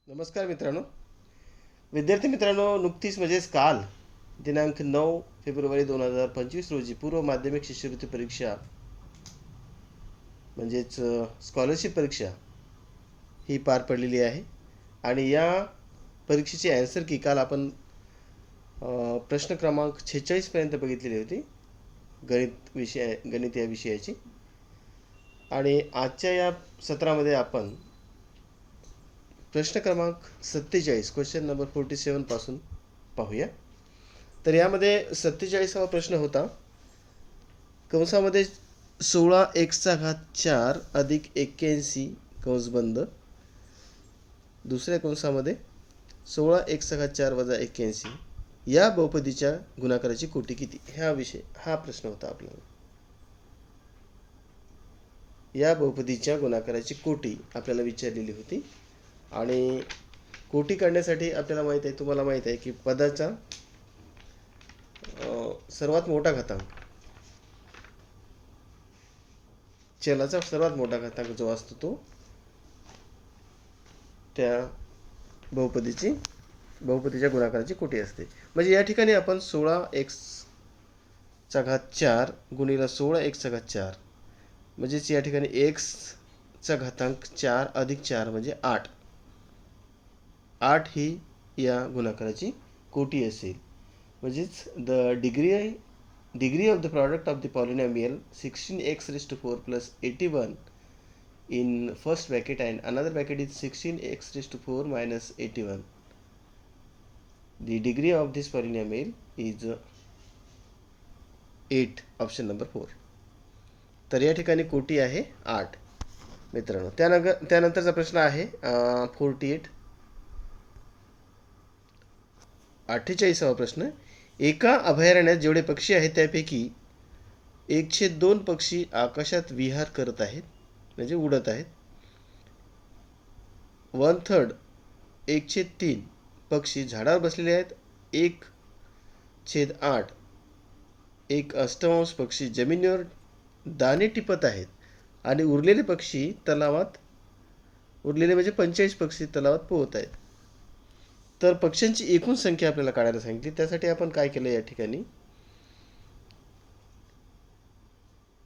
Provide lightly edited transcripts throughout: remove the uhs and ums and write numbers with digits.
नमस्कार मित्रांनो. विद्यार्थी मित्रांनो, नुकतीच म्हणजेच काल दिनांक 9 फेब्रुवारी 2025 रोजी पूर्व माध्यमिक शिष्यवृत्ती परीक्षा म्हणजेच स्कॉलरशिप परीक्षा ही पार पडलेली आहे. आणि या परीक्षेची ॲन्सर की काल आपण प्रश्न क्रमांक 46पर्यंत बघितलेली होती, गणित या विषयाची. आणि आजच्या या सत्रामध्ये आपण प्रश्न क्रमांक 47 क्वेश्चन नंबर 47 पासून पाहूया. तर यामध्ये 47वा प्रश्न होता, कंसामध्ये 16x4 अधिक 81 कंस बंद, दुसऱ्या कंसामध्ये 16x4 वजा 81 या बहुपदीच्या गुणाकाराची कोटी किती, हा प्रश्न होता आपल्याला. या बहुपदीच्या गुणाकाराची कोटी आपल्याला विचारलेली होती. आणि कोटी काढण्यासाठी आपल्याला तुम्हाला माहीत आहे की पदाचा सर्वात मोठा घातांक, चलाचा सर्वात मोठा घातांक जो असतो तो त्या बहुपदीच्या गुणाकाराची कोटी असते. म्हणजे या ठिकाणी आपण 16x4 गुणिले 16x4 म्हणजेच या ठिकाणी x घातांक 4 अधिक 4 म्हणजे 8 ही या गुणाकाराची कोटी असेल. म्हणजेच degree of the product of the polynomial 16x4 plus 81 in first bracket and another bracket is 16x4 minus 81. The degree of this polynomial is 8. Option number 4. तर या ठिकाणी कोटी आहे 8 मित्रांनो. त्यानंतरचा प्रश्न आहे 48वा प्रश्न. एका अभयारण्यात जेवढे पक्षी आहेत त्यापैकी 1/2 पक्षी आकाशात विहार करत आहेत म्हणजे उडत आहेत. 1/3 1/3 पक्षी झाडावर बसलेले आहेत. 1/8 1/8 पक्षी जमिनीवर दाणे टिपत आहेत. आणि उरलेले म्हणजे 45 पक्षी तलावात पोहत आहेत. तर पक्ष्यांची एकूण संख्या आपल्याला काढायला सांगितली. त्यासाठी आपण काय केलं, या ठिकाणी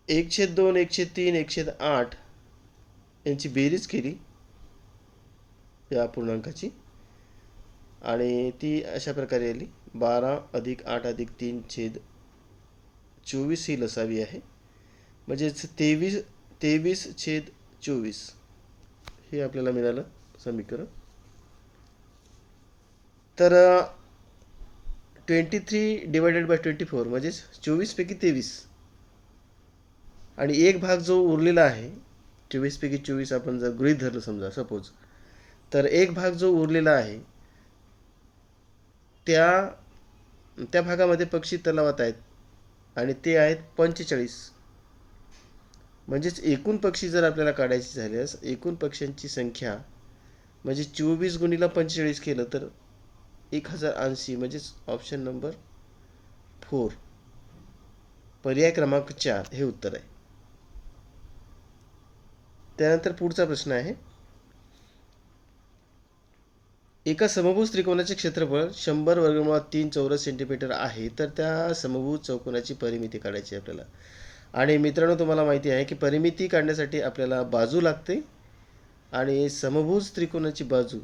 1/2 1/3 1/8 यांची बेरीज केली या पूर्णांकाची, आणि ती अशा प्रकारे आली 12 अधिक 8 अधिक 3/24 ही लसावी आहे. म्हणजेच 23/24 हे आपल्याला मिळालं समीकरण. तर 23/24 म्हणजेच 24पैकी 23, आणि एक भाग जो उरलेला आहे 24पैकी 24 आपण जर गृहीत धरलं समजा सपोज, तर एक भाग जो उरलेला आहे त्या भागामध्ये पक्षी तलावात आहेत आणि ते आहेत 45. म्हणजेच एकूण पक्षी जर आपल्याला काढायची झाल्यास एकूण पक्ष्यांची संख्या म्हणजे 24 गुणिले 45 केलं तर 1080. म्हणजेच ऑप्शन नंबर 4 पर्याय क्रमांक 4 हे उत्तर आहे. त्यानंतर पुढचा प्रश्न आहे, एका समभुज त्रिकोणाचे क्षेत्रफळ 100√3 चौरस सेंटीमीटर आहे. तर त्या समभुज चौकोनाची परिमिती काढायची आपल्याला. आणि मित्रांनो, तुम्हाला माहिती आहे की परिमिती काढण्यासाठी आपल्याला बाजू लागते, आणि समभुज त्रिकोणाची बाजू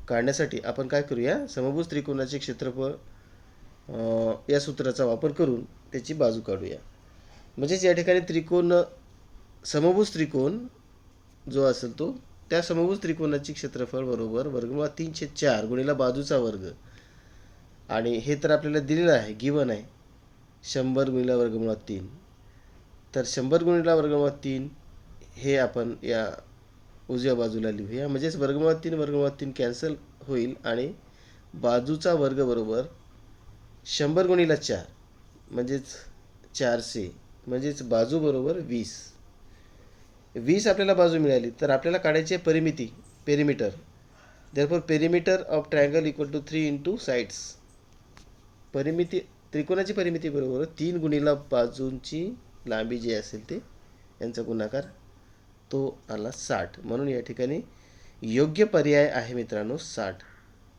काढण्यासाठी आपण काय करूया, समभुज त्रिकोणाचे क्षेत्रफळ या सूत्राचा वापर करून त्याची बाजू काढूया. म्हणजेच या ठिकाणी समभुज त्रिकोण जो असेल तो त्या समभुज त्रिकोणाचे क्षेत्रफळ बरोबर √3/4 गुणिले बाजूचा वर्ग. आणि हे तर आपल्याला दिलेलं आहे, गिवन आहे 100 गुणिले √3. तर 100 गुणिले √3 हे आपण या उजव्या बाजूला लिहूया. म्हणजेच √3 कॅन्सल होईल आणि बाजूचा वर्ग बरोबर 100 गुणिले 4 म्हणजेच 400, म्हणजेच बाजू बरोबर 20 आपल्याला बाजू मिळाली. तर आपल्याला काढायची आहे perimeter. Therefore perimeter of triangle equal to 3 × sides. त्रिकोणाची परिमिती बरोबर 3 गुणिले बाजूंची लांबी जी असेल ते यांचा गुणाकार तो आला 60. म्हणून या ठिकाणी योग्य पर्याय आहे मित्रांनो 60,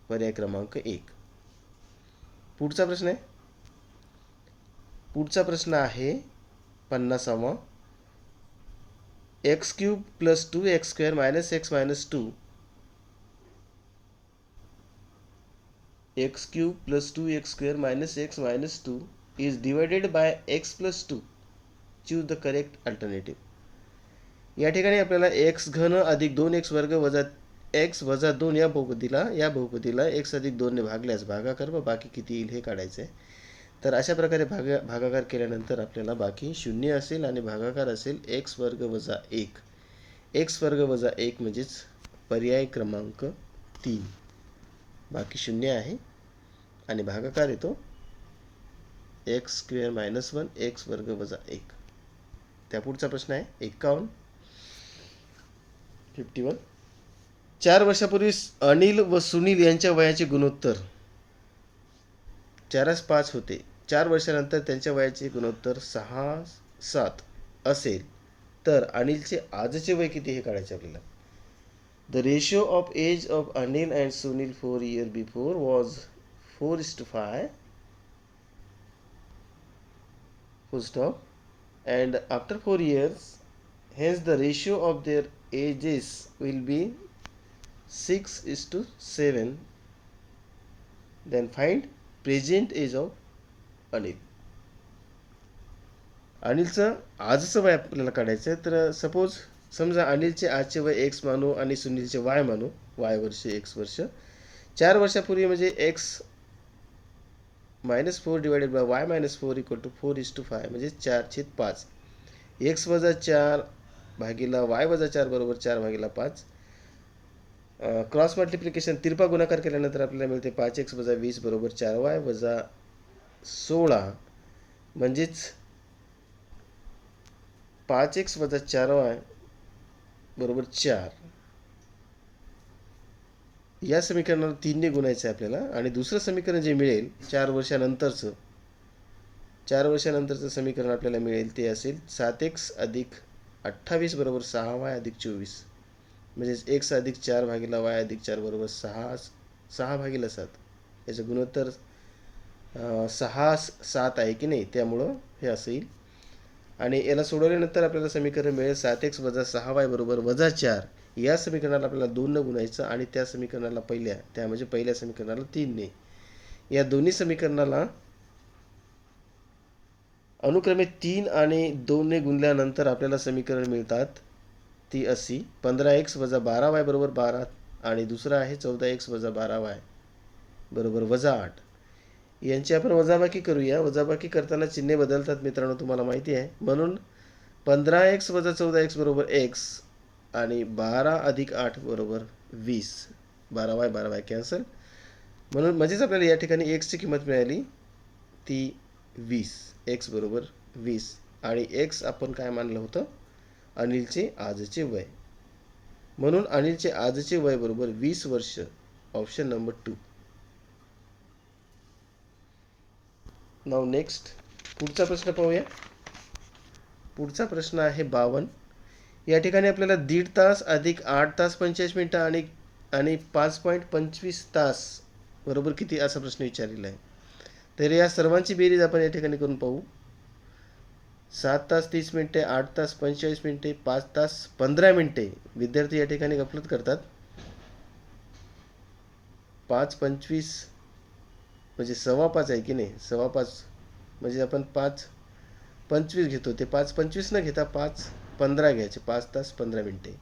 पर्याय क्रमांक 1. पुढचा प्रश्न आहे 50वा. x³ + 2x² - x - 2 x³ + 2x² - x - 2 is divided by x + 2. Choose the correct alternative. या ठिकाणी आपल्याला x³ + 2x² - x - 2 या बहुपदीला x + 2 ने भागल्यास भागाकार व बाकी किती येईल हे काढायचे आहे. तर अशा प्रकारे भागाकार केल्यानंतर आपल्याला बाकी 0 असेल आणि भागाकार असेल x² - 1. x² - 1 म्हणजेच पर्याय क्रमांक 3. बाकी 0 आहे आणि भागाकार येतो x² - 1 x² - 1. त्यापुढचा प्रश्न आहे 51. 4 वर्षापूर्वी अनिल व सुनील यांच्या वयाचे गुणोत्तर 4:5 होते. 4 वर्षानंतर त्यांच्या वयाचे गुणोत्तर 6:7 असेल तर अनिलचे आजचे वय किती हे काढायचे आपल्याला. The ratio of age of Anil and Sunil 4 years before was 4:5, full stop, and after 4 years, hence the ratio of their ages will be 6:7. Then find present age of Anil. अनिलचं आजचं वय आपल्याला काढायचं आहे. तर समजा अनिलचे आजचे वय x मानू आणि सुनीलचे y मानू, y वर्ष x वर्ष. 4 वर्षापूर्वी म्हणजे x - 4 / y - 4 = 4:5 म्हणजे 4/5. x - 4 भागिला y - 4 बरोबर 4/5. क्रॉस मल्टिप्लिकेशन तिरपा गुणाकार केल्यानंतर आपल्याला मिळते 5x - 20 बरोबर 4y - 16 म्हणजेच 5x - 4y बरोबर 4. या समीकरणाला 3 ने गुणायचं आहे आपल्याला आणि दुसरं समीकरण जे मिळेल 4 वर्षानंतरचं समीकरण आपल्याला मिळेल ते असेल 7x + 28 बरोबर 6y + 24 म्हणजेच x + 4 भागिला y + 4 बरोबर 6/7. याचं गुणोत्तर 6:7 आहे की नाही, त्यामुळं हे असं येईल. आणि याला सोडवल्यानंतर आपल्याला समीकरण मिळेल 7x - 6y बरोबर -4. या समीकरणाला आपल्याला 2 ने गुणायचं आणि त्या समीकरणाला पहिल्या समीकरणाला 3 ने. या दोन्ही समीकरणाला अनुक्रमे 3 आणि 2 ने गुणल्यानंतर आपल्याला समीकरण मिळतात ती अशी 15x - 12y बरोबर 12 आणि दुसरा आहे 14x - 12y बरोबर -8. यांची आपण वजाबाकी करूया. वजाबाकी करताना चिन्हे बदलतात मित्रांनो, तुम्हाला माहिती आहे. म्हणून 15x - 14x बरोबर x आणि 12 + 8 बरोबर 20. 12y cancel. म्हणजेच आपल्याला या ठिकाणी x ची किंमत मिळाली ती 20. x बरोबर 20 आणि x आपण काय मानलं होतं, अनिलचे आजचे वय. म्हणून अनिलचे आजचे वय बरोबर 20 वर्ष. Option number 2. नाव नेक्स्ट पुढचा प्रश्न पाहूया. पुढचा प्रश्न आहे 52. या ठिकाणी आपल्याला 1.5 तास अधिक 8 तास 45 मिनिटं आणि 5.25 तास बरोबर किती असा प्रश्न विचारलेला आहे. तर या सर्वांची बेरीज आपण या ठिकाणी करून पाहू. 7 तास 30 मिनिटे, 8 तास 45 मिनिटे, 5 तास 15 मिनिटे. विद्यार्थी या ठिकाणी गफलत करतात. 5.25 म्हणजे 5.25 आहे की नाही, 5.25 म्हणजे आपण 5.25 घेतो, ते 5.25 न घेता 5.15 घ्यायचे. 5 तास 15 मिनिटे.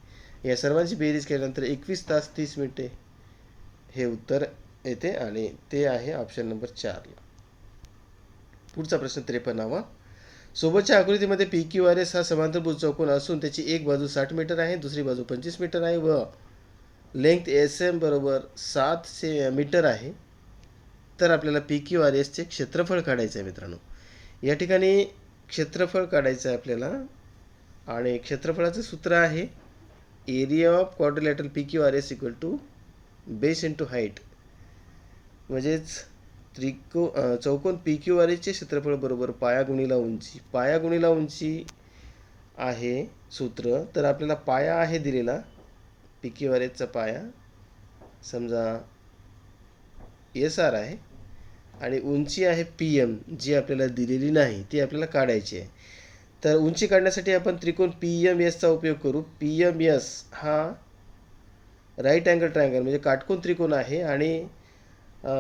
या सर्वांची बेरीज केल्यानंतर 21 तास 30 मिनिटे हे उत्तर येते आणि ते आहे ऑप्शन नंबर 4. पुढचा प्रश्न 53वा. सोबतच्या आकृतीमध्ये PQRS हा समांतरभुज चौकोन असून त्याची एक बाजू 60 मीटर आहे, दुसरी बाजू 25 मीटर आहे व लेंग्थ SM बरोबर 7 मीटर आहे. तर आपल्याला PQRSचे क्षेत्रफळ काढायचं आहे मित्रांनो. या ठिकाणी क्षेत्रफळ काढायचं आहे आपल्याला आणि क्षेत्रफळाचं सूत्र आहे area of quadrilateral PQRS = base into height. म्हणजेच चौकोन PQRSचे क्षेत्रफळ बरोबर पाया गुणिला उंची. पाया गुणिला उंची आहे सूत्र. तर आपल्याला पाया आहे दिलेला PQ पाया समजा SR आहे आणि उंची आहे PM जी आपल्याला दिलेली नाही, ती आपल्याला काढायची आहे. तर उंची काढण्यासाठी आपण त्रिकोण PMSचा उपयोग करू. PMS हा राईट अँगल ट्रायंगल म्हणजे काटकोन त्रिकोण आहे. आणि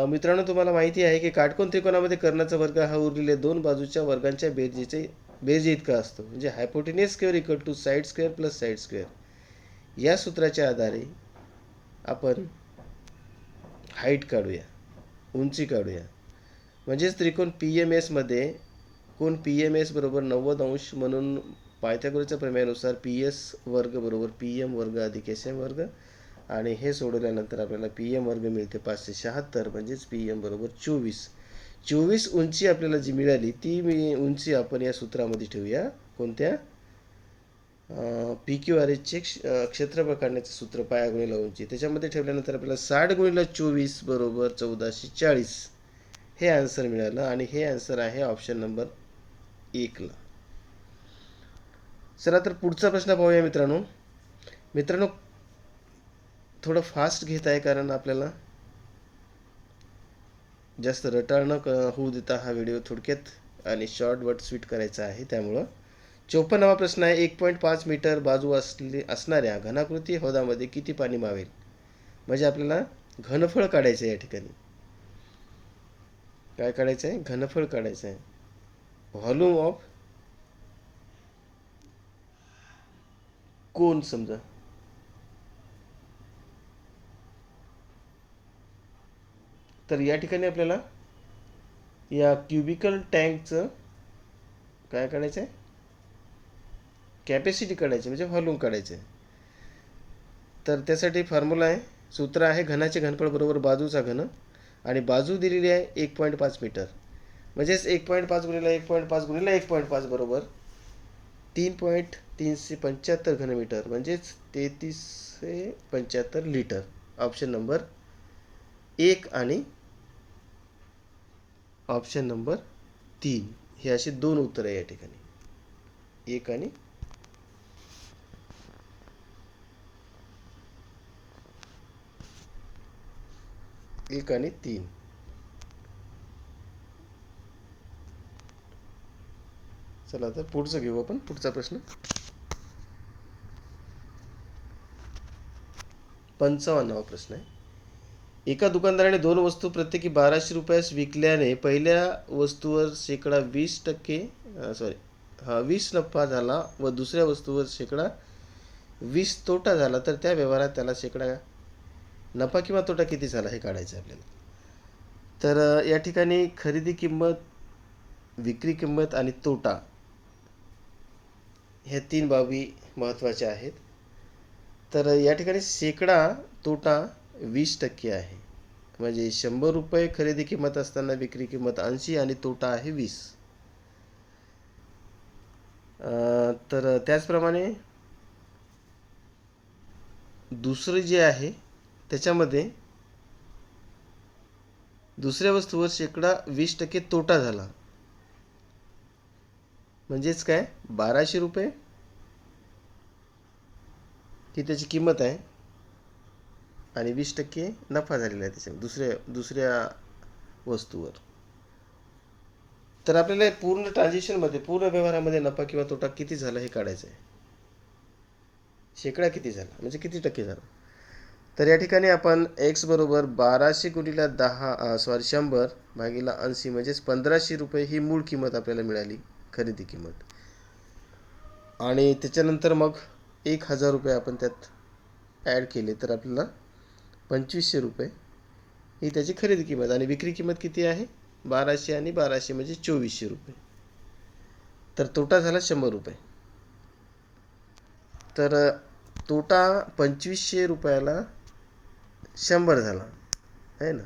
मित्रांनो, तुम्हाला माहिती आहे की काटकोन त्रिकोणामध्ये कर्णाचा वर्ग हा उरलेल्या दोन बाजूच्या वर्गांच्या बेरजे इतका असतो. म्हणजे hypotenuse square equal to side square plus side square. या सूत्राच्या आधारे आपण हाईट काढूया, उंची काढूया. म्हणजेच त्रिकोण PMS मध्ये कोण PMS बरोबर 90 अंश म्हणून पायथागोरसच्या प्रमेयानुसार PS वर्ग बरोबर PM वर्ग अधिक SM वर्ग. आणि हे सोडवल्यानंतर आपल्याला PM वर्ग मिळते 576, म्हणजेच PM बरोबर 24 उंची आपल्याला जी मिळाली ती उंची आपण या सूत्रामध्ये ठेवूया. कोणत्या? PQRSचे क्षेत्रफळ काढण्याचे सूत्र पाया गुणिले उंची. त्याच्यामध्ये ठेवल्यानंतर आपल्याला 60 गुणिले 24 बरोबर 1440 हे आन्सर मिळालं. आणि हे आन्सर आहे ऑप्शन नंबर 1 ला. चला तर पुढचा प्रश्न पाहूया मित्रांनो. थोडं फास्ट घेत आहे कारण आपल्याला जास्त रटाळ न होऊ देता हा व्हिडिओ थोडक्यात आणि शॉर्ट बट स्वीट करायचा आहे. त्यामुळं 54वा प्रश्न आहे. 1.5 मीटर बाजू असणाऱ्या घनाकृती हौदामध्ये किती पाणी मावेल? म्हणजे आपल्याला घनफळ काढायचं आहे. या ठिकाणी काय काढायचं आहे? घनफळ काढायचं आहे. व्हॉल्यूम ऑफ कोन समजा. तर या ठिकाणी आपल्याला या क्युबिकल टँकचं काय काढायचं आहे? कॅपॅसिटी काढायची म्हणजे व्हॉल्यूम काढायचं आहे. तर त्यासाठी फॉर्म्युला आहे, सूत्र आहे घनाचे घनफळ बरोबर बाजूचा घन. आणि बाजू दिलेली आहे 1.5 मीटर. म्हणजेच 1.5 गुणिले 1.5 गुणिले 1.5 बरोबर 3.375 घनमीटर, म्हणजेच 3375 लिटर. ऑप्शन नंबर 1 आणि ऑप्शन नंबर 3 हे असे दोन उत्तर आहे या ठिकाणी. 1 आणि 3. चला तर पुढचं घेऊ आपण. पुढचा प्रश्न 55वा प्रश्न आहे. एका दुकानदाराने दोन वस्तू प्रत्येकी 1200 रुपयास विकल्याने पहिल्या वस्तूवर शेकडा 20 नफा झाला व दुसऱ्या वस्तूवर शेकडा 20 तोटा झाला. तर त्या व्यवहारात त्याला शेकडा नफा किंवा तोटा किती झाला हे काढायचं आहे आपल्याला. तर या ठिकाणी खरेदी किंमत, विक्री किंमत आणि तोटा ह्या 3 बाबी महत्त्वाच्या आहेत. तर या ठिकाणी शेकडा तोटा 20% आहे. म्हणजे 100 रुपये खरेदी किंमत असताना विक्री किंमत 80 आणि तोटा आहे 20. तर त्याचप्रमाणे दुसरं जे आहे त्याच्यामध्ये दुसऱ्या वस्तूवर शेकडा 20% तोटा झाला. म्हणजेच काय? 1200 रुपये ही त्याची किंमत आहे आणि 20% नफा झालेला आहे त्याच्या दुसऱ्या वस्तूवर. तर आपल्याला पूर्ण ट्रान्झॅक्शनमध्ये, पूर्ण व्यवहारामध्ये नफा किंवा तोटा किती झाला हे काढायचं आहे. शेकडा किती झाला म्हणजे किती टक्के झाला. तर या ठिकाणी आपण x बरोबर 1200 गुणिले 100 भागिले 80 म्हणजेच 1500 रुपये ही मूळ किंमत आपल्याला मिळाली, खरेदी किंमत. आणि त्याच्यानंतर मग 1000 रुपये आपण त्यात ॲड केले तर आपल्याला 2500 रुपये ही त्याची खरेदी किंमत. आणि विक्री किंमत किती आहे? 1200 आणि 1200 म्हणजे 2400 रुपये. तर तोटा झाला 100 रुपये. तर तोटा 2500 रुपयाला 100 झाला आहे ना.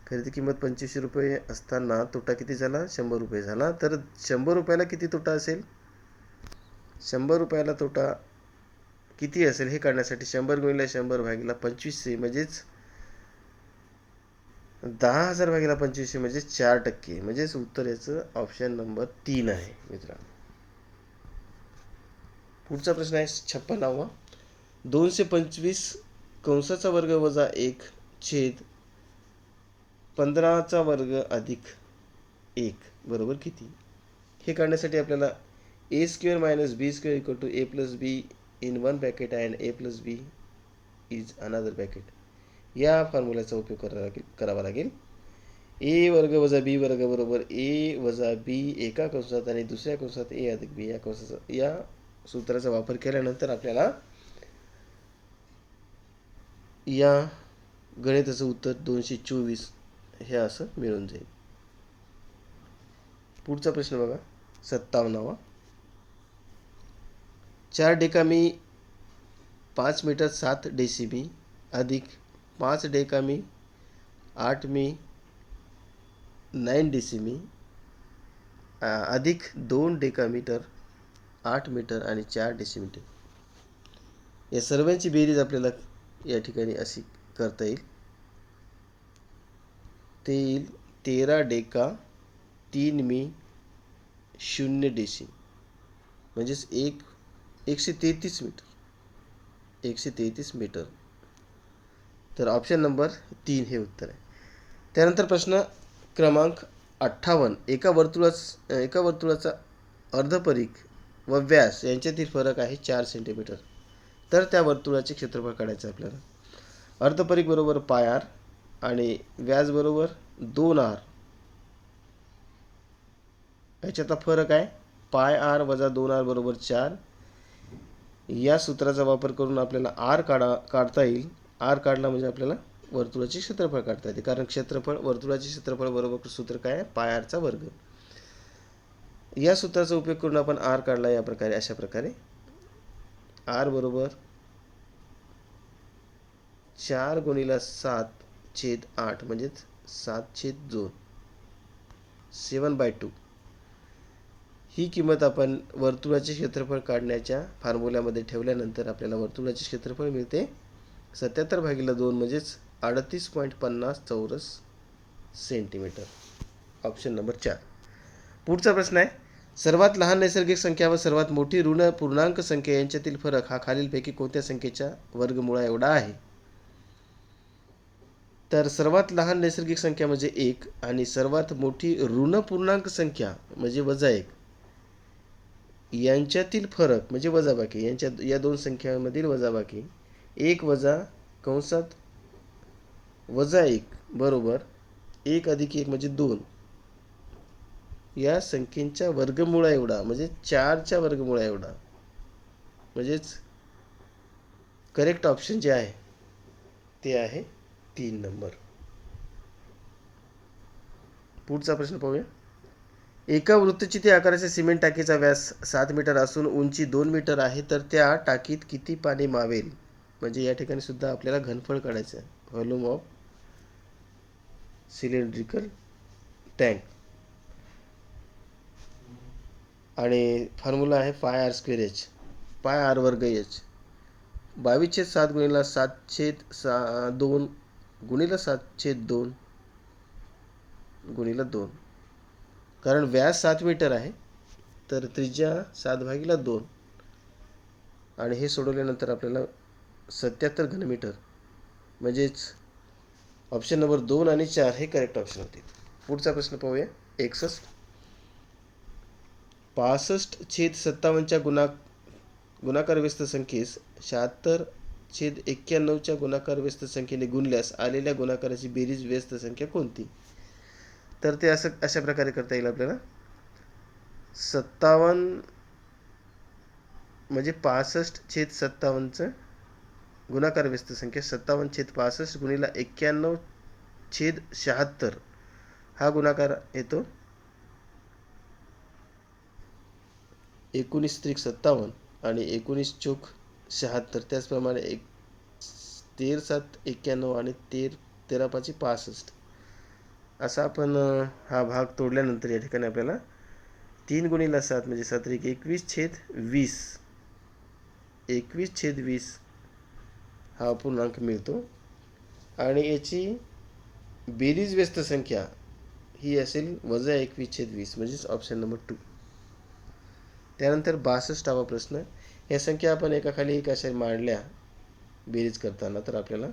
खरेदी किंमत 2500 रुपये असताना तोटा किती झाला? 100 रुपये झाला. तर 100 रुपयाला किती तोटा असेल? 100 रुपयाला तोटा किती असेल हे काढण्यासाठी 100 गुणिले 100 भागिले 2500 म्हणजेच 10,000 भागिले 2500 म्हणजे 4%. म्हणजेच उत्तर याचं ऑप्शन नंबर 3 आहे मित्रांनो. पुढचा प्रश्न आहे 56वा. 225 कंसाचा वर्ग वजा 1 छेद 15चा वर्ग अधिक 1 बरोबर किती? हे काढण्यासाठी आपल्याला A square minus B square equal to A plus B in one bracket and A plus B is another bracket या फॉर्म्युल्याचा उपयोग करावा लागेल. ए वर्ग वजा बी वर्ग बरोबर ए वजा बी एका कंसात आणि दुसऱ्या कंसात ए अधिक बी या सूत्राचा वापर केल्यानंतर आपल्याला या गणिताचं उत्तर 224 हे असं मिळून जाईल. पुढचा प्रश्न बघा 57वा. 4 डेकामी 5 मीटर 7 डेसिमी अधिक 5 डेकामी 8 मी 9 डेसिमी अधिक 2 डेकामीटर 8 मीटर आणि 4 डेसिमीटर या सर्वांची बेरीज आपल्याला या ठिकाणी अशी करता येईल. ते येईल 13 डेका 3 मी 0 डेसिम म्हणजेच 133 मीटर 133 मीटर. तर ऑप्शन नंबर 3 हे उत्तर आहे. त्यानंतर प्रश्न क्रमांक 58. एका वर्तुळाचा अर्धपरिघ व व्यास यांच्यातील फरक आहे 4 सेंटीमीटर. तर त्या वर्तुळाचे क्षेत्रफळ काढायचं आपल्याला. अर्धपरिघ बरोबर पाय आर आणि व्यास बरोबर 2r. याच्यातला फरक आहे पाय आर वजा 2r बरोबर 4. या सूत्राचा वापर करून आपल्याला आर काढता येईल. आर काढला म्हणजे आपल्याला वर्तुळाचे क्षेत्रफळ काढता येते, कारण वर्तुळाचे क्षेत्रफळ बरोबर सूत्र काय आहे पाय आरचा वर्ग. या सूत्राचा उपयोग करून आपण आर काढला अशा प्रकारे आर बरोबर 4 गुणिले 7/8 म्हणजेच 7/2 7/2 ही किंमत आपण वर्तुळाचे क्षेत्रफळ काढण्याच्या फॉर्म्युल्यामध्ये ठेवल्यानंतर आपल्याला वर्तुळाचे क्षेत्रफळ मिळते 77/2 म्हणजेच 38.50 चौरस सेंटीमीटर. Option number 4. पुढचा प्रश्न आहे सर्वात लहान नैसर्गिक संख्या व सर्वात मोठी ऋण पूर्णांक संख्या यांच्यातील फरक हा खालीलपैकी कोणत्या संख्येच्या वर्गमूळा एवढा आहे? तर सर्वात लहान नैसर्गिक संख्या म्हणजे 1 आणि सर्वात मोठी ऋण पूर्णांक संख्या म्हणजे -1 यांच्यातील फरक म्हणजे वजाबाकी या दोन संख्यांमधील वजाबाकी 1 वजा कंसात -1 बरोबर 1 अधिक 1 म्हणजे 2 या संख्येच्या वर्गमूळा एवढा म्हणजे 4च्या वर्गमूळा एवढा म्हणजेच करेक्ट ऑप्शन जे आहे ते आहे 3 नंबर. पुढचा प्रश्न पाहूया. एका वृत्तचित्र आकाराच्या सिमेंट टाकीचा व्यास 7 मीटर असून उंची 2 मीटर आहे, तर त्या टाकीत किती पाणी मावेल? म्हणजे या ठिकाणी सुद्धा आपल्याला घनफळ काढायचं आहे. व्हॉल्यूम ऑफ सिलेंड्रिकल टँक आणि फॉर्म्युला आहे pi R square H pi R वर्ग एच 22/7 गुणिले 7/2 गुणिले 7/2 गुणिले 2. कारण व्यास 7 मीटर आहे तर त्रिज्या 7/2 आणि हे सोडवल्यानंतर आपल्याला 77 घनमीटर म्हणजेच ऑप्शन नंबर 2 आणि 4 हे करेक्ट ऑप्शन होतील. पुढचा प्रश्न पाहूया 61. 65/57च्या गुणाकार व्यस्त संख्येस 76/91च्या गुणाकार व्यस्त संख्येने गुणल्यास आलेल्या गुणाकाराची बेरीज व्यस्त संख्या कोणती? तर ते अशा प्रकारे करता येईल आपल्याला. 57 म्हणजे 65/57चं गुणाकार व्यस्त संख्या 57/65 गुणिले 91/76 हा गुणाकार येतो 19×57 आणि 19×76. त्याचप्रमाणे 13×7 = 91 आणि 13×5 = 65 असा आपण हा भाग तोडल्यानंतर या ठिकाणी आपल्याला 3 गुणिले 7 म्हणजे 7 21/20 21/20 हा अपूर्णांक मिळतो आणि याची बेरीज व्यस्त संख्या ही असेल -21/20 म्हणजेच ऑप्शन नंबर 2. त्यानंतर 62वा प्रश्न. या संख्या आपण एकाखाली एक अशा मांडल्या बेरीज करताना, तर आपल्याला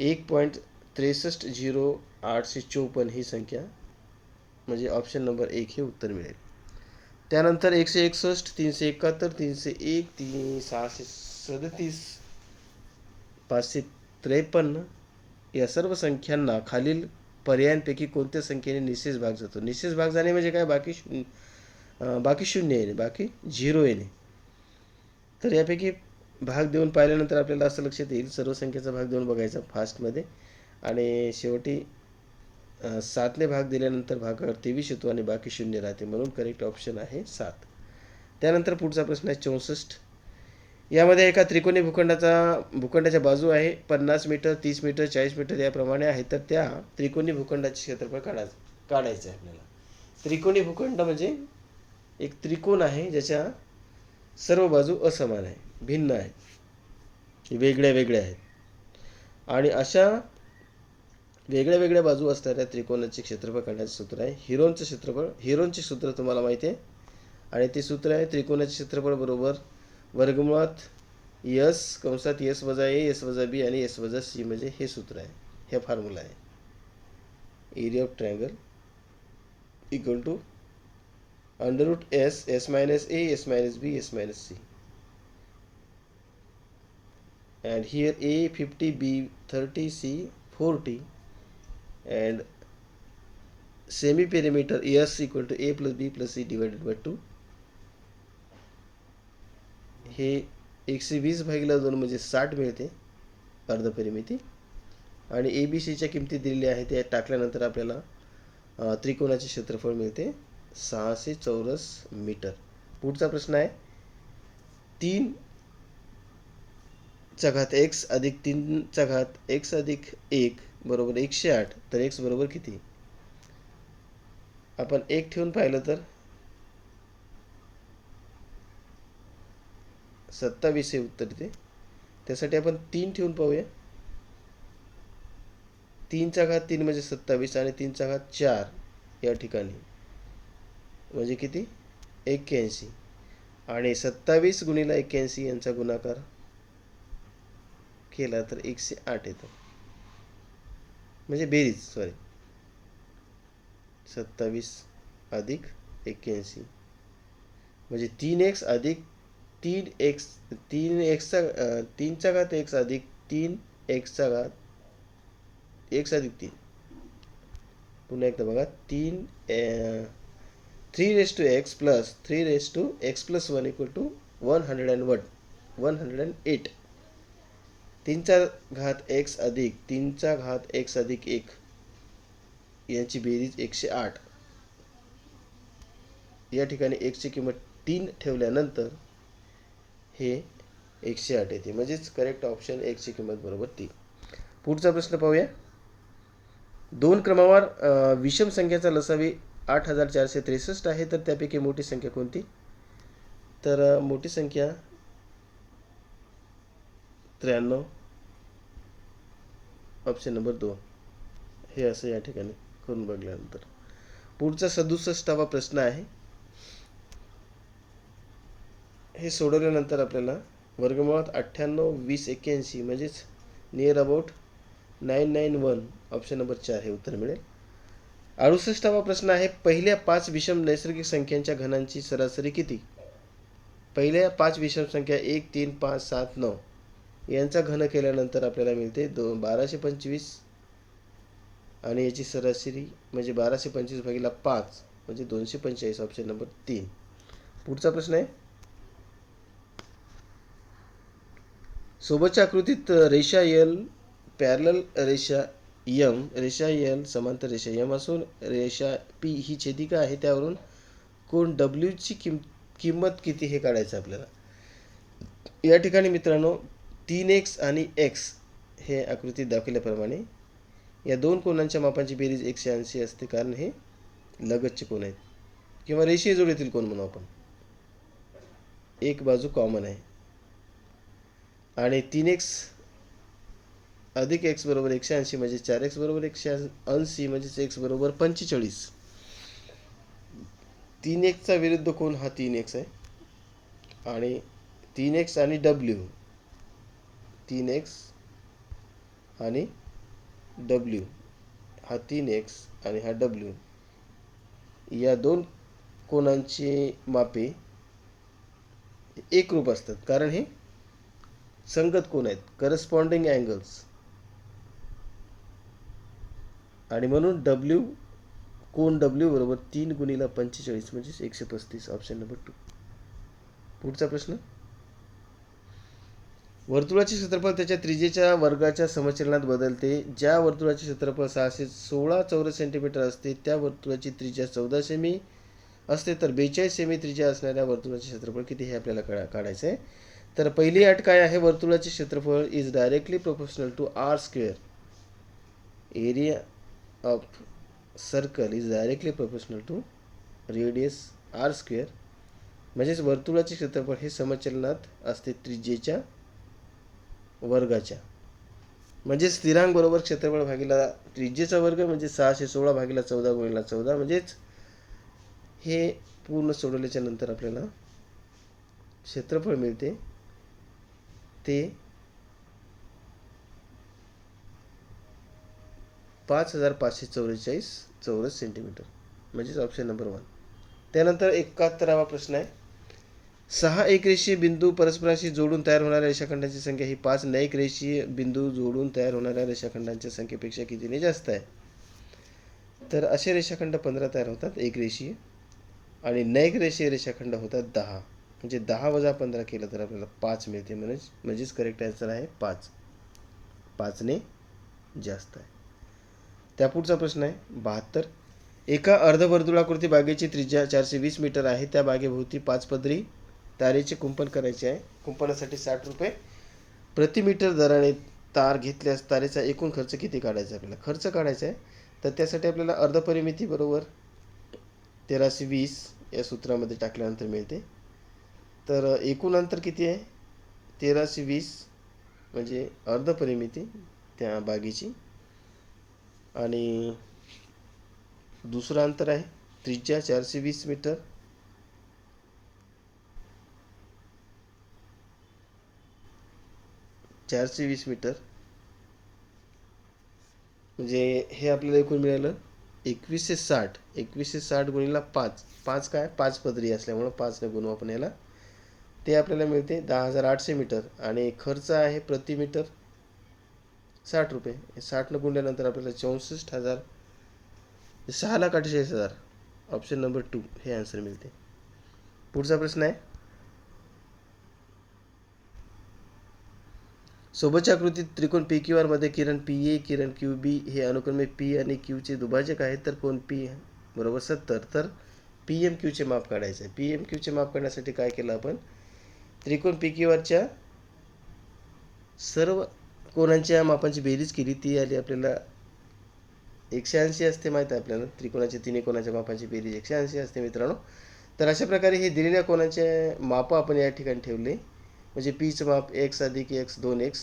1.630854 ही संख्या म्हणजे ऑप्शन नंबर 1 हे उत्तर मिळेल. त्यानंतर 161, 371, 301, 637, 553 या सर्व संख्यांना खालील पर्यायांपैकी कोणत्या संख्येने निशेष भाग जातो? निशेष भाग जाणे म्हणजे काय? बाकी शून्य येणे, बाकी झिरो येणे. तर यापैकी भाग देऊन पाहिल्यानंतर आपल्याला असं लक्षात येईल, सर्व संख्येचा भाग देऊन बघायचा फास्टमध्ये, आणि शेवटी 7ने भाग दिल्यानंतर भागावर 23 येतो आणि बाकी शून्य राहते, म्हणून करेक्ट ऑप्शन आहे 7. त्यानंतर पुढचा प्रश्न आहे 64. यामध्ये एका त्रिकोणी भूखंडाच्या बाजू आहे 50 मीटर, 30 मीटर, 40 मीटर याप्रमाणे आहे. तर त्या त्रिकोणी भूखंडाचे क्षेत्रफळ काढायचं आहे आपल्याला. त्रिकोणी भूखंड म्हणजे एक त्रिकोण आहे ज्याच्या सर्व बाजू असमान आहे, भिन्न आहेत, वेगळ्या वेगळ्या आहेत. आणि अशा वेगळ्या वेगळ्या बाजू असणाऱ्या त्रिकोणाचे क्षेत्रफळ काढण्याचे सूत्र आहे हिरोनचं क्षेत्रफळ. हिरोनचे सूत्र तुम्हाला माहिती आहे, आणि ते सूत्र आहे त्रिकोणाचे क्षेत्रफळ बरोबर वर्गमुळात यस कंसात यस वजा ए, यस वजा बी आणि यस वजा सी, म्हणजे हे सूत्र आहे, हे फॉर्म्युला आहे. Area of triangle equal to √ S, S minus A, S minus B, S minus C. And here A 50, B 30, C 40, and semi perimeter S equal to A plus B plus C divided by 2. हे 120/2 म्हणजे 60 मिळते अर्ध परिमिती. आणि ABCच्या किमती दिलेल्या आहेत, त्या टाकल्यानंतर आपल्याला त्रिकोणाचे क्षेत्रफळ मिळते 600 चौरस मीटर. पुढचा प्रश्न आहे 3 चा घात x अधिक 3 चा घात x अधिक 1 बरोबर 108. तर x बरोबर किती? आपण 1 ठेवून पाहिलं तर 27 हे उत्तर येते. त्यासाठी आपण 3 ठेवून पाहूया. 3 चा घात 3 म्हणजे 27 आणि 3 चा घात 4 या ठिकाणी म्हणजे किती? 81. आणि 27 गुणिले 81 यांचा गुणाकार केला तर 108 येतं, म्हणजे बेरीज 27 अधिक 81 म्हणजे 3x अधिक 3x 3चा घात x अधिक 3x चा घात x अधिक 3. पुन्हा एकदा बघा 3x plus 3x plus 1 equal to 108. 3चा घात x अधिक 3चा घात x अधिक 1 यांची बेरीज 108. या ठिकाणी x ची किंमत 3 ठेवल्यानंतर हे 108 येते, म्हणजेच करेक्ट ऑप्शन x ची किंमत बरोबर 3. पुढचा प्रश्न पाहूया. 2 क्रमांकावर विषम संख्येचा लसावी 8463 आहे, तर त्यापैकी मोठी संख्या कोणती? तर मोठी संख्या 93, ऑप्शन नंबर 2 हे असं या ठिकाणी करून बघल्यानंतर. पुढचा 67वा प्रश्न आहे. हे सोडवल्यानंतर आपल्याला वर्गमुळात 98, 20, 81 म्हणजेच नियर अबाउट 991 ऑप्शन नंबर 4 हे उत्तर मिळेल. 68वा प्रश्न आहे. पहिल्या 5 विषम नैसर्गिक संख्यांच्या घनांची सरासरी किती? पहिल्या 5 विषम संख्या 1, 3, 5, 7, 9 यांचा घन केल्यानंतर आपल्याला मिळते 1225 आणि याची सरासरी म्हणजे 1225/5 म्हणजे 245 ऑप्शन नंबर 3. पुढचा प्रश्न आहे. सोबतच्या आकृतीत रेषा L पॅरलल रेषा M, रेषा L समांतर रेषा M असून रेषा P ही छेदिका आहे. त्यावरून कोण W ची किंमत किती हे काढायचं आपल्याला. या ठिकाणी मित्रांनो 3x आणि x हे आकृतीत दाखवल्याप्रमाणे या दोन कोणांच्या मापांची बेरीज 180 असते, कारण हे लगतचे कोण आहेत किंवा रेषीय जोडीतील कोण म्हणू आपण. एक बाजू कॉमन आहे आणि 3x अधिक x बरोबर 180 म्हणजे 4x बरोबर 180 म्हणजे x बरोबर 45. 3x चा विरुद्ध कोण हा 3x आहे आणि 3x आणि W 3x आणि W, हा 3x आणि हा W, या दोन कोनांची मापे एकरूप असतात, कारण हे संगत कोन आहेत, करस्पॉन्डिंग अँगल्स, आणि म्हणून कोन W बरोबर 3 गुणिले 45 म्हणजे 135. Option number 2. पुढचा प्रश्न. वर्तुळाचे क्षेत्रफळ त्याच्या त्रिज्येच्या वर्गाच्या समचलनात बदलते. ज्या वर्तुळाचे क्षेत्रफळ 616 चौरस सेंटीमीटर असते त्या वर्तुळाची त्रिज्या 14 सेमी असते, तर 42 सेमी त्रिज्या असणाऱ्या वर्तुळाचे क्षेत्रफळ किती हे आपल्याला काढायचं आहे. तर पहिली अट काय आहे, वर्तुळाचे क्षेत्रफळ is directly proportional to R square. Area of circle is directly proportional to radius R square. म्हणजेच वर्तुळाचे क्षेत्रफळ हे समचलनात असते त्रिज्येच्या वर्गाच्या. म्हणजे स्थिरांक बरोबर क्षेत्रफळ भागिला त्रिज्येचा वर्ग, म्हणजे 616 भागिला 14 गुणिला 14. म्हणजेच हे पूर्ण सोडवल्याच्या नंतर आपल्याला क्षेत्रफळ मिळते ते 5544 चौरस सेंटीमीटर. म्हणजेच ऑप्शन नंबर 1. त्यानंतर 71वा प्रश्न आहे. 6 एकरेषीय बिंदू परस्परांशी जोडून तयार होणाऱ्या रेषाखंडांची संख्या ही 5 न्यायिक रेषीय बिंदू जोडून तयार होणाऱ्या रेषाखंडांच्या संख्येपेक्षा कितीने जास्त आहे. तर असे रेषाखंड 15 तयार होतात एकरेषीय, आणि न्यायिक रेषीय रेषाखंड होतात 10. म्हणजे 10 वजा 15 केलं तर आपल्याला 5 मिळते. म्हणजेच करेक्ट आन्सर आहे 5. 5 ने जास्त आहे. त्यापुढचा प्रश्न आहे 72. एका अर्धवर्तुळाकृती बागेची त्रिज्या 420 मीटर आहे. त्या बागेभोवती 5 पदरी तारेचे कुंपण करायचे आहे. कुंपणासाठी 60 रुपये प्रति मीटर दराने तार घेतल्यास तारेचा एकूण खर्च किती काढायचा आपल्याला. खर्च काढायचा आहे तर त्यासाठी आपल्याला अर्धपरिमिती बरोबर 1320 या सूत्रामध्ये टाकल्यानंतर मिळते. तर एकूण अंतर किती आहे, 1320 म्हणजे अर्धपरिमिती त्या बागेची, आणि दुसरं अंतर आहे त्रिज्या 420 मीटर, म्हणजे हे आपल्याला एकूण मिळालं 2160. 2160 गुणिला 5 काय 5 पदरी असल्यामुळं 5ने गुणू आपण याला. ते आपल्याला मिळते 10,800 मीटर, आणि खर्च आहे प्रति मीटर 60 रुपये. 60ने गुणल्यानंतर आपल्याला 64,000, 6,48,000. ऑप्शन नंबर 2 हे आन्सर मिळते. पुढचा प्रश्न आहे. सोबतच्या आकृतीत त्रिकोण PQR मध्ये किरण PA, किरण QB हे अनुक्रमे P आणि Q चे दुभाजक आहेत. तर कोण P बरोबर 70. तर PMQ चे माप काढायचे आहे. PMQ चे माप काढण्यासाठी काय केलं आपण, त्रिकोण PQRच्या सर्व कोणांच्या मापांची बेरीज केली. ती आली आपल्याला 180 असते, माहीत आहे आपल्याला. त्रिकोणाच्या तिन्ही कोणाच्या मापांची बेरीज 180 असते मित्रांनो. तर अशा प्रकारे हे दिलेल्या कोणाचे माप आपण या ठिकाणी ठेवले. म्हणजे Pचं माप x अधिक x 2x,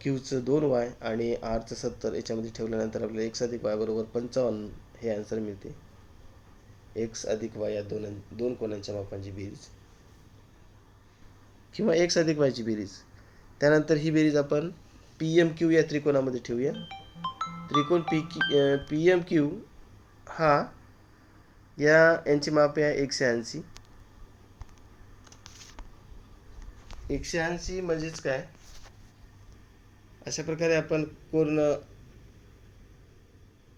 Qचं 2y आणि Rचं 70 याच्यामध्ये ठेवल्यानंतर आपल्याला x अधिक y बरोबर 55 हे आन्सर मिळते. x अधिक y या दोन कोणांच्या मापांची बेरीज किंवा x अधिक y ची बेरीज. त्यानंतर ही बेरीज आपण PMQ या त्रिकोणामध्ये ठेवूया. त्रिकोण PMQ हा यांची मापे आहे 180. 180 म्हणजेच काय, अशा प्रकारे आपण कोण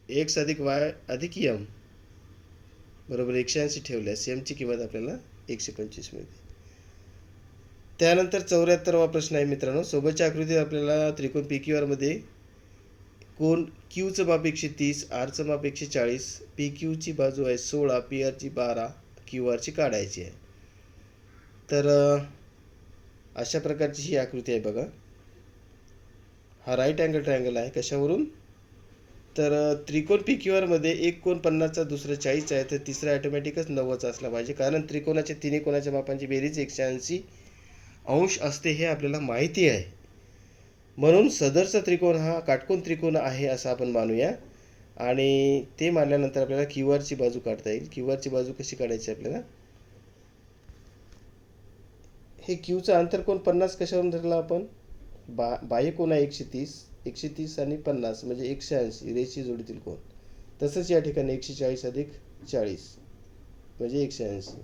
x अधिक y अधिक m बरोबर 180 ठेवल्यास m ची किंमत आपल्याला 125 मिळते. त्यानंतर 74वा प्रश्न आहे मित्रांनो. सोबतच्या आकृतीत आपल्याला त्रिकोण PQR मध्ये कोण Qचं माप 130, Rचं माप 140, PQ ची बाजू आहे 16, PR ची 12, QR ची काढायची आहे. तर अशा प्रकारची ही आकृती आहे बघा. हा राईट अँगल ट्रायंगल आहे. कशावरून, तर त्रिकोण PQR मध्ये एक कोण 50चा, दुसरा 40चा आहे, तर तिसरा ऑटोमॅटिकच 90चा असला पाहिजे. कारण त्रिकोणाच्या तिन्ही कोणाच्या मापांची बेरीज 180 अंश असते हे आपल्याला माहिती आहे. म्हणून सदरचा त्रिकोण हा काटकोन त्रिकोण आहे असं आपण मानूया. आणि ते मानल्यानंतर आपल्याला QR ची बाजू काढता येईल. QR ची बाजू कशी काढायची आपल्याला, हे क्यूचं अंतरकोन 50 कशावरून धरला आपण? बाह्य कोन आहे 130, 130 आणि 50 म्हणजे 180 रेषीय जोडीतील कोन. तसंच या ठिकाणी 140 अधिक 40 म्हणजे 180.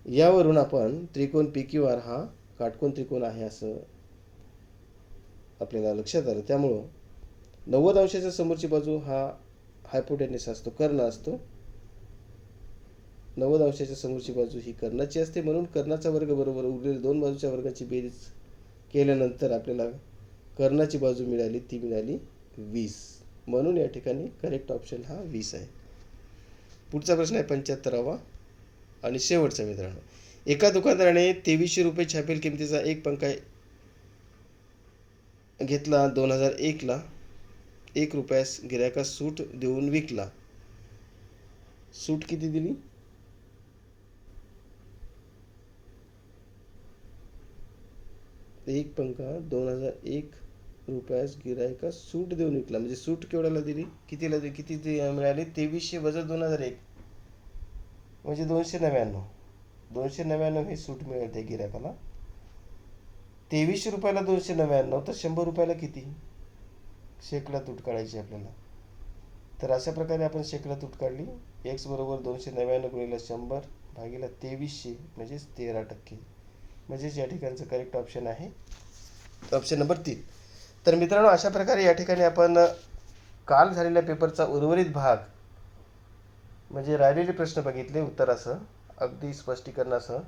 यावरून आपण त्रिकोण पी क्यू आर हा काटकोन त्रिकोण आहे असं आपल्याला लक्षात आलं. त्यामुळं 90 अंशाच्या समोरची बाजू हा हायपोटेन्यूस असतो, कर्ण असतो. 90 अंशाच्या समोरची बाजू ही कर्णाची असते. म्हणून कर्णाचा वर्ग बरोबर उरलेल्या दोन बाजूच्या वर्गाची बेरीज केल्यानंतर आपल्याला कर्णाची बाजू मिळाली, ती मिळाली 20. म्हणून या ठिकाणी करेक्ट ऑप्शन हा 20 आहे. पुढचा प्रश्न आहे 75वा आणि शेवटचा मित्रांनो. एका दुकानदाराने 2300 रुपये छापील किमतीचा एक पंखा घेतला. 2001ला 1 रुपयास गिऱ्हाईकास सूट देऊन विकला. सूट किती दिली? एक पंखा 2001 रुपयास गिऱ्हाईकास सूट देऊन विकला. म्हणजे सूट केवढ्याला दिली? कितीला दिली? किती मिळाली? 2300 वजा 2001 म्हणजे 299. 299 ही सूट मिळेल त्या गिऱ्हाईकाला. 2300 रुपयाला 299 तर 100 रुपयाला किती? शेकडा तूट काढायची आपल्याला. तर अशा प्रकारे आपण शेकडा तूट काढली. एक्स बरोबर 299 गुणिले 100 भागिले 2300 म्हणजेच 13%. म्हणजेच या ठिकाणचं करेक्ट ऑप्शन आहे ऑप्शन नंबर 3. तर मित्रांनो, अशा प्रकारे या ठिकाणी आपण काल झालेल्या पेपरचा उर्वरित भाग म्हणजे राहिलेले प्रश्न बघितले उत्तरासह, अगदी स्पष्टीकरणासह.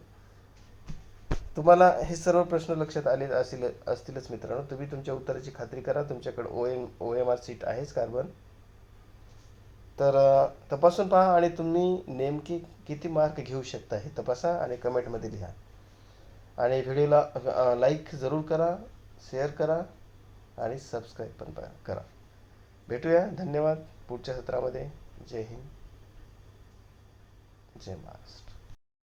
तुम्हाला हे सर्व प्रश्न लक्षात आले असतीलच मित्रांनो. तुम्ही तुमच्या उत्तराची खात्री करा. तुमच्याकडे OMR शीट आहेच कार्बन. तर तपासून पहा आणि तुम्ही नेमकी किती मार्क घेऊ शकता हे तपासा आणि कमेंटमध्ये लिहा. आणि व्हिडिओला लाईक जरूर करा, शेअर करा आणि सबस्क्राईब पण करा. भेटूया. धन्यवाद पुढच्या सत्रामध्ये. जय हिंद, जय महाराष्ट्र.